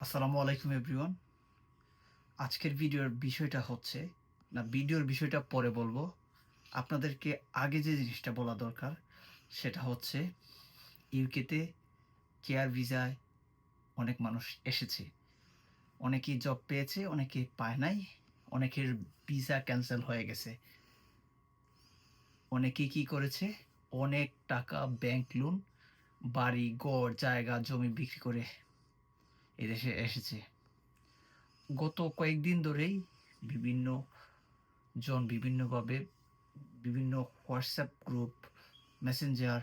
আসসালামু আলাইকুম এভরিওয়ান। আজকের ভিডিওর বিষয়টা পরে বলবো। আপনাদেরকে আগে যে জিনিসটা বলা দরকার সেটা হচ্ছে ইউকেতে কেয়ার ভিসায় অনেক মানুষ এসেছে। অনেকেই জব পেয়েছে, অনেকে পায় নাই, অনেকের ভিসা ক্যান্সেল হয়ে গেছে। অনেকেই কি করেছে? অনেক টাকা ব্যাংক লোন, বাড়ি, ঘর, জায়গা, জমি বিক্রি করে এদেশে এসেছে। গত কয়েকদিন ধরেই বিভিন্ন জন বিভিন্নভাবে বিভিন্ন হোয়াটসঅ্যাপ গ্রুপ, মেসেঞ্জার,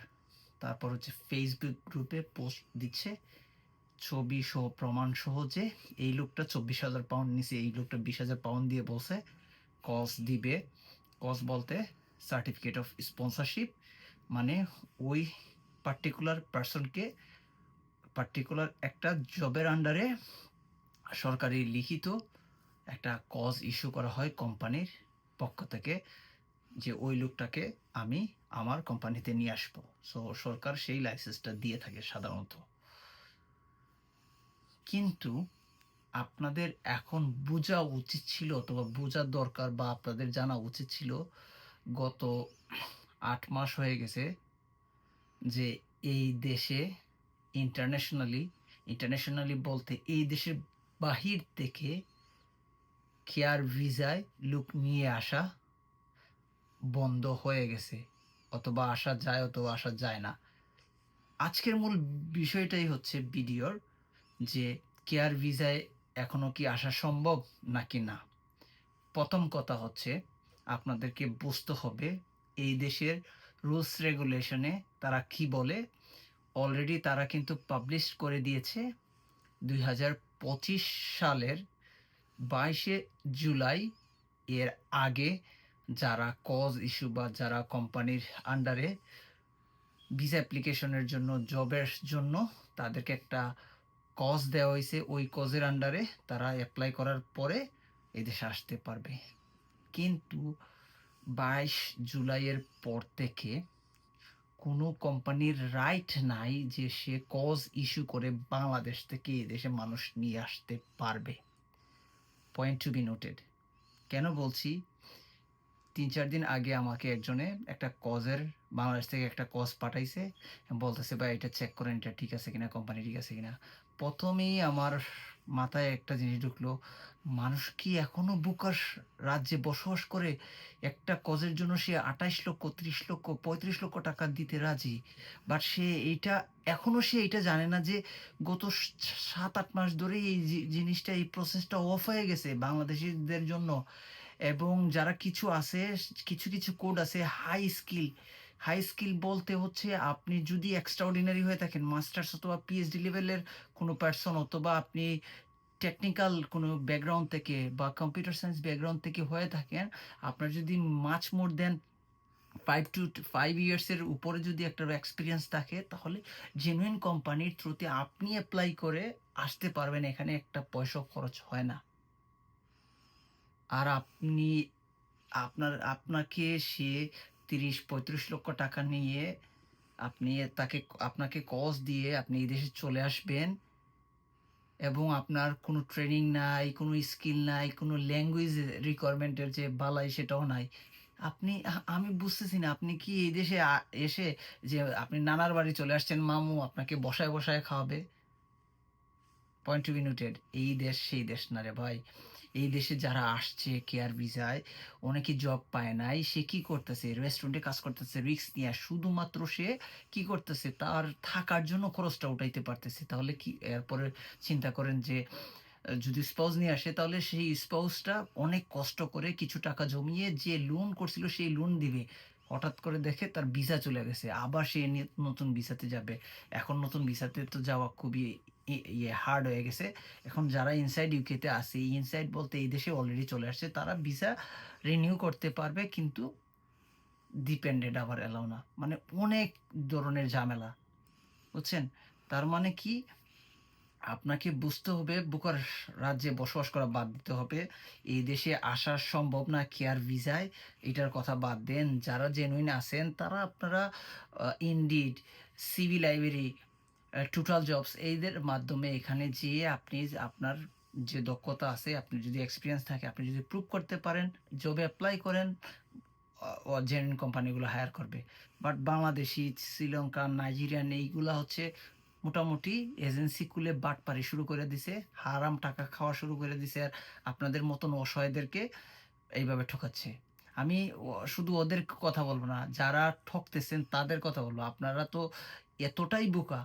তারপর হচ্ছে ফেসবুক গ্রুপে পোস্ট দিচ্ছে ছবি সহ প্রমাণ সহ যে এই লোকটা 24,000 পাউন্ড নিছে, এই লোকটা 20,000 পাউন্ড দিয়ে বলছে কজ দিবে। কজ বলতে সার্টিফিকেট অফ স্পন্সরশিপ, মানে ওই পার্টিকুলার পার্সনকে পার্টিকুলার একটা জবের আন্ডারে সরকারি লিখিত একটা কজ ইস্যু করা হয় কোম্পানির পক্ষ থেকে, যে ওই লোকটাকে আমি আমার কোম্পানিতে নিয়ে আসবো। সো সরকার সেই লাইসেন্সটা দিয়ে থাকে সাধারণত। কিন্তু আপনাদের এখন বোঝা উচিত ছিল, অথবা বোঝার দরকার, বা আপনাদের জানা উচিত ছিল গত 8 মাস হয়ে গেছে যে এই দেশে ইন্টারন্যাশনালি ইন্টারন্যাশনালি বলতে এই দেশের বাহির থেকে কেয়ার ভিসায় লোক নিয়ে আসা বন্ধ হয়ে গেছে, অথবা আসা যায় অথবা আসা যায় না। আজকের মূল বিষয়টাই হচ্ছে ভিডিওর, যে কেয়ার ভিসায় এখনো কি আসা সম্ভব নাকি না। প্রথম কথা হচ্ছে আপনাদেরকে বুঝতে হবে এই দেশের রুলস রেগুলেশনে তারা কি বলে। অলরেডি তারা কিন্তু পাবলিশ করে দিয়েছে 2025 সালের 22শে জুলাই এর আগে যারা কজ ইস্যু বা যারা কোম্পানির আন্ডারে ভিসা অ্যাপ্লিকেশনের জন্য, জবের জন্য তাদেরকে একটা কজ দেওয়া হয়েছে, ওই কজের আন্ডারে তারা অ্যাপ্লাই করার পরে এদেশে আসতে পারবে। কিন্তু 22 জুলাইয়ের পর থেকে কোনো কোম্পানির রাইট নাই যে সে কজ ইস্যু করে বাংলাদেশ থেকে এদেশে মানুষ নিয়ে আসতে পারবে। Point to be noted. কেন বলছি? 3-4 দিন আগে আমাকে একজনে একটা কজের, বাংলাদেশ থেকে একটা কজ পাঠাইছে, বলতেছে ভাই এটা চেক করেন, এটা ঠিক আছে কিনা, কোম্পানি ঠিক আছে কিনা। প্রথমেই আমার মাথায় একটা জিনিস ঢুকলো, মানুষ কি এখনো বুকার রাজ্যে বসবাস করে? একটা কজের জন্য সে 28 লক্ষ, 30 লক্ষ, 35 লক্ষ টাকা দিতে রাজি, বাট সে এইটা এখনো সে এটা জানে না যে গত 7-8 মাস ধরে এই জিনিসটা, এই প্রসেসটা অফ হয়ে গেছে বাংলাদেশিদের জন্য। এবং যারা কিছু আছে, কিছু কিছু কোড আছে হাই স্কিল বলতে হচ্ছে আপনি যদি এক্সট্রাঅর্ডিনারি হয়ে থাকেন, মাস্টার্স অথবা পিএইচডি লেভেলের কোনো পার্সন, অথবা আপনি টেকনিক্যাল কোনো ব্যাকগ্রাউন্ড থেকে বা কম্পিউটার সায়েন্স ব্যাকগ্রাউন্ড থেকে হয়ে থাকেন, আপনার যদি মাচ মোর দেন 5 ইয়ার্সের উপরে যদি একটা এক্সপিরিয়েন্স থাকে, তাহলে জেনুইন কোম্পানির থ্রুতে আপনি অ্যাপ্লাই করে আসতে পারবেন, এখানে একটা পয়সাও খরচ হয় না। আর আপনাকে সে 30-35 লক্ষ টাকা নিয়ে আপনি তাকে আপনাকে কজ দিয়ে আপনি এই দেশে চলে আসবেন, এবং আপনার কোনো ট্রেনিং নাই, কোনো স্কিল নাই, কোনো ল্যাঙ্গুয়েজ রিকোয়ারমেন্টের যে বালাই সেটাও নাই। আমি বুঝতেছি না, আপনি কি এই দেশে এসে যে আপনি নানার বাড়ি চলে আসছেন, মামু আপনাকে বসায় বসায় খাওয়াবে? Point to be noted. এই দেশ সেই দেশ না রে ভাই। এই দেশে যারা আসছে কেয়ার ভিসায়, অনেকে জব পায় নাই, সে কি করতেছে? রেস্টুরেন্টে কাজ করতেছে রিস্ক নিয়ে, শুধুমাত্র সে কি করতেছে, তার থাকার জন্য খরচটা উঠাইতে পারতেছে। তাহলে কি এরপরে চিন্তা করেন যে যদি স্পাউস নিয়ে আসে, তাহলে সেই স্পাউসটা অনেক কষ্ট করে কিছু টাকা জমিয়ে যে লোন করছিল সেই লোন দিবে। হঠাৎ করে দেখে তার ভিসা চলে গেছে, আবার সে নতুন ভিসাতে যাবে। এখন নতুন ভিসাতে তো যাওয়া খুবই হার্ড হয়ে গেছে। এখন যারা ইনসাইড ইউকেতে আছে, ইনসাইড বলতে এই দেশে অলরেডি চলে আসছে, তারা ভিসা রিনিউ করতে পারবে, কিন্তু ডিপেন্ডেন্ট আবার এলাও না। মানে অনেক ধরনের ঝামেলা, বুঝছেন? তার মানে কি, আপনাকে বুঝতে হবে বুকার রাজ্যে বসবাস করা বাদ দিতে হবে। এই দেশে আসা সম্ভব না কেয়ার ভিসায়, এটার কথা বাদ দেন। যারা জেনুইন আছেন তারা আপনারা indeed, CV library, total jobs এদের মাধ্যমে এখানে যেয়ে আপনি আপনার যে দক্ষতা আছে, আপনি যদি এক্সপেরিয়েন্স থাকে, আপনি যদি প্রুভ করতে পারেন, জবে এপ্লাই করেন, জেনুইন কোম্পানিগুলো হায়ার করবে। বাট বাংলাদেশি, শ্রীলঙ্কান, নাইজেরিয়ান এইগুলা হচ্ছে মোটামুটি এজেন্সি খুলে বাটপারি শুরু করে দিছে, হারাম টাকা খাওয়া শুরু করে দিছে। আর আপনাদের মতন অসহায়দেরকে এইভাবে ঠকাচ্ছে। আমি শুধু ওদের কথা বলব না, যারা ঠকতেছেন তাদের কথা বলব। আপনারা তো এতটাই বোকা।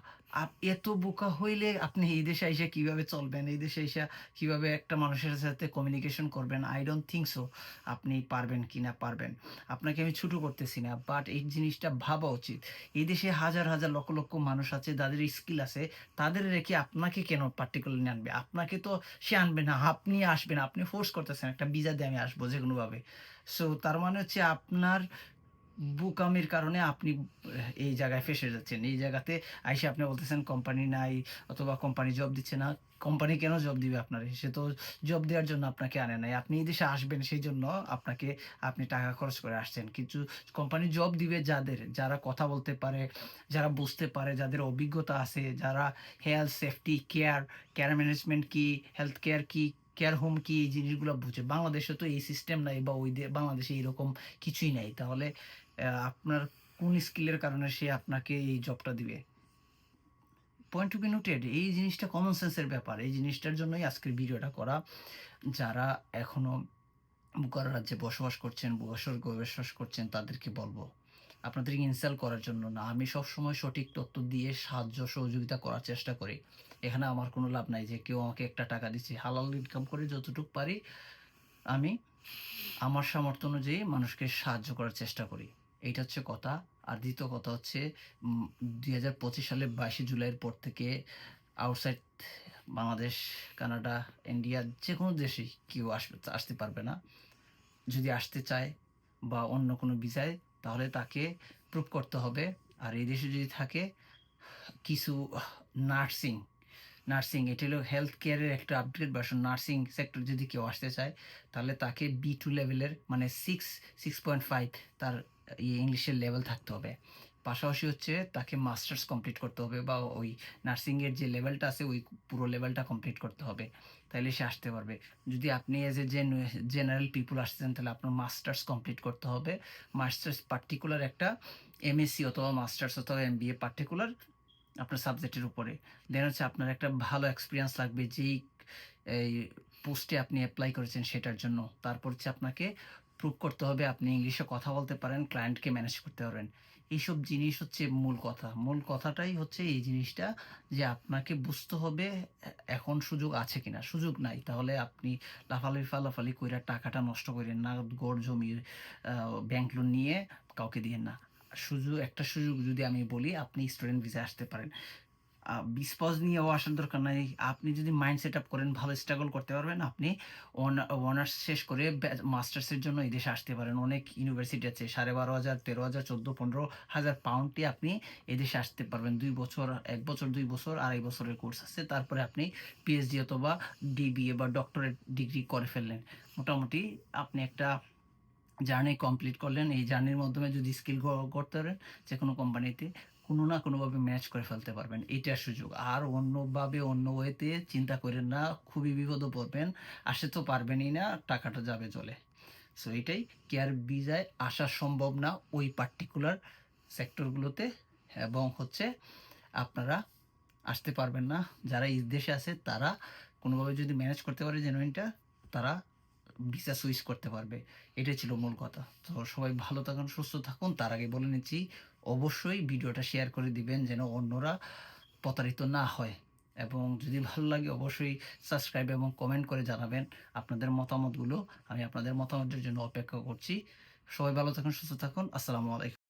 এত বোকা হইলে আপনি এই দেশে আইসা কিভাবে চলবেন? এই দেশে আইসা কিভাবে একটা মানুষের সাথে কমিউনিকেশন করবেন? I don't think so আপনি পারবেন কিনা পারবেন। আপনাকে আমি ছোট করতেছি না। বাট এই জিনিসটা ভাবা উচিত। এই দেশে হাজার, হাজার লক্ষ, লক্ষ মানুষ আছে যাদের স্কিল আছে। তাদের রেখে আপনাকে কেন পার্টিকুলারলি আনবে? আপনাকে তো সে আনবে না। আপনি আসবেন। আপনি ফোর্স করতেছেন একটা ভিসা দিয়ে আমি আসবো যেকোনোভাবে। সো তার মানে হচ্ছে আপনার বোকামির কারণে আপনি এই জায়গায় ফেঁসে যাচ্ছেন। এই জায়গাতে আইসা আপনি বলতেছেন কোম্পানি নাই অথবা কোম্পানি জব দিচ্ছে না। কোম্পানি কেন জব দিবে আপনারে? সে তো জব দেওয়ার জন্য আপনাকে আনে নাই। আপনি এই দেশে আসবেন সেইজন্য আপনি টাকা খরচ করে আসছেন। কিন্তু কোম্পানি জব দিবে যাদের, যারা কথা বলতে পারে, যারা বুঝতে পারে, যাদের অভিজ্ঞতা আছে, যারা হেলথ, সেফটি, কেয়ার ম্যানেজমেন্ট কি, হেলথ কেয়ার কি, কেয়ার হোম কি এই জিনিসগুলো বুঝে। বাংলাদেশে তো এই সিস্টেম নাই বা বাংলাদেশে এরকম কিছুই নাই। তাহলে আপনার কোন স্কিলের কারণে সে আপনাকে এই জবটা দিবে? Point to be noted. এই জিনিসটা কমন সেন্সের ব্যাপার। এই জিনিসটার জন্যই আজকের ভিডিওটা করা। যারা এখনো বুকার রাজ্যে বসবাস করছেন, বসবাস করছেন তাদেরকে বলব, আপনাদেরকে ইনসাল্ট করার জন্য না। আমি সবসময় সঠিক তথ্য দিয়ে সাহায্য সহযোগিতা করার চেষ্টা করি। এখানে আমার কোনো লাভ নাই যে কেউ আমাকে একটা টাকা দিচ্ছে। হালাল ইনকাম করে যতটুক পারি আমি আমার সামর্থ্য অনুযায়ী মানুষকে সাহায্য করার চেষ্টা করি। এইটা হচ্ছে কথা। আর দ্বিতীয় কথা হচ্ছে ২০২৫ সালের ২২শে জুলাইয়ের পর থেকে আউটসাইড বাংলাদেশ, কানাডা, ইন্ডিয়া যেকোনো দেশেই কেউ আসতে পারবে না। যদি আসতে চায় বা অন্য কোনো ভিসায় তাহলে তাকে প্রুভ করতে হবে। আর এই দেশে যদি থাকে কিছু নার্সিং নার্সিং এটা হলো হেলথ কেয়ারের একটা আপগ্রেড ভার্সন। নার্সিং সেক্টর যদি কেউ আসতে চায় তাহলে তাকে B2 লেভেলের মানে 6.5 তার ইংলিশের লেভেল থাকতে হবে। পাশাপাশি হচ্ছে তাকে মাস্টার্স কমপ্লিট করতে হবে বা ওই নার্সিংয়ের যে লেভেলটা আছে ওই পুরো লেভেলটা কমপ্লিট করতে হবে। তাইলে সে আসতে পারবে। যদি আপনি এজ এ জেনারেল পিপল আসছেন তাহলে আপনার মাস্টার্স কমপ্লিট করতে হবে। মাস্টার্স পার্টিকুলার একটা MSc অথবা মাস্টার্স অথবা MBA পার্টিকুলার আপনার সাবজেক্টের উপরে। দেন হচ্ছে আপনার একটা ভালো এক্সপেরিয়েন্স লাগবে যেই এই পোস্টে আপনি এপ্লাই করেছেন সেটার জন্য। তারপর হচ্ছে আপনাকে প্রুভ করতে হবে আপনি ইংলিশে কথা বলতে পারেন, ক্লায়েন্টকে ম্যানেজ করতে পারবেন। এইসব জিনিস হচ্ছে মূল কথা। মূল কথাটাই হচ্ছে এই জিনিসটা যে আপনাকে বুঝতে হবে এখন সুযোগ আছে কিনা। সুযোগ নাই তাহলে আপনি লাফালাফি কইরা টাকাটা নষ্ট কইরেন না। গড় জমির ব্যাংক লোন নিয়ে কাউকে দিয়েন না। একটা সুযোগ যদি আমি বলি, আপনি স্টুডেন্ট ভিসায় আসতে পারেন। বিসপজ নিয়েও আসার দরকার নাই। আপনি যদি মাইন্ড সেটআপ করেন, ভালো স্ট্রাগল করতে পারবেন, আপনি অনার্স শেষ করে মাস্টার্সের জন্য এই দেশে আসতে পারেন। অনেক ইউনিভার্সিটি আছে। ১২,৫০০, ১৩,০০০, ১৪, ১৫,০০০ পাউন্ড দিয়ে আপনি এদেশে আসতে পারবেন। ২ বছর, ১ বছর, ২ বছর, ২.৫ বছরের কোর্স আছে। তারপরে আপনি PhD অথবা DBA বা ডক্টরেট ডিগ্রি করে ফেললেন। মোটামুটি আপনি একটা জার্নি কমপ্লিট করলেন। এই জার্নির মাধ্যমে যদি স্কিল করতে পারেন যেকোনো কোম্পানিতে কোনো না কোনোভাবে ম্যাচ করে ফেলতে পারবেন। এইটার সুযোগ। আর অন্যভাবে অন্য ওয়েতে চিন্তা কইরেন না। খুবই বিপদে পড়বেন। আসতে তো পারবেনই না, টাকাটা যাবে জলে। সো এটাই কেয়ার ভিসায় আসা সম্ভব না ওই পার্টিকুলার সেক্টরগুলোতে এবং হচ্ছে আপনারা আসতে পারবেন না। যারা এই দেশে আছে তারা কোনোভাবে যদি ম্যানেজ করতে পারে জেনুইনটা তারা ভিসা সুইচ করতে পারবে। এটাই ছিল মূল কথা। তো সবাই ভালো থাকুন, সুস্থ থাকুন। তার আগে বলে নিচ্ছি অবশ্যই ভিডিওটা শেয়ার করে দিবেন যেন অন্যরা প্রতারিত না হয়। এবং যদি ভালো লাগে অবশ্যই সাবস্ক্রাইব এবং কমেন্ট করে জানাবেন আপনাদের মতামতগুলো। আমি আপনাদের মতামতের জন্য অপেক্ষা করছি। সবাই ভালো থাকুন, সুস্থ থাকুন। আসসালামু আলাইকুম।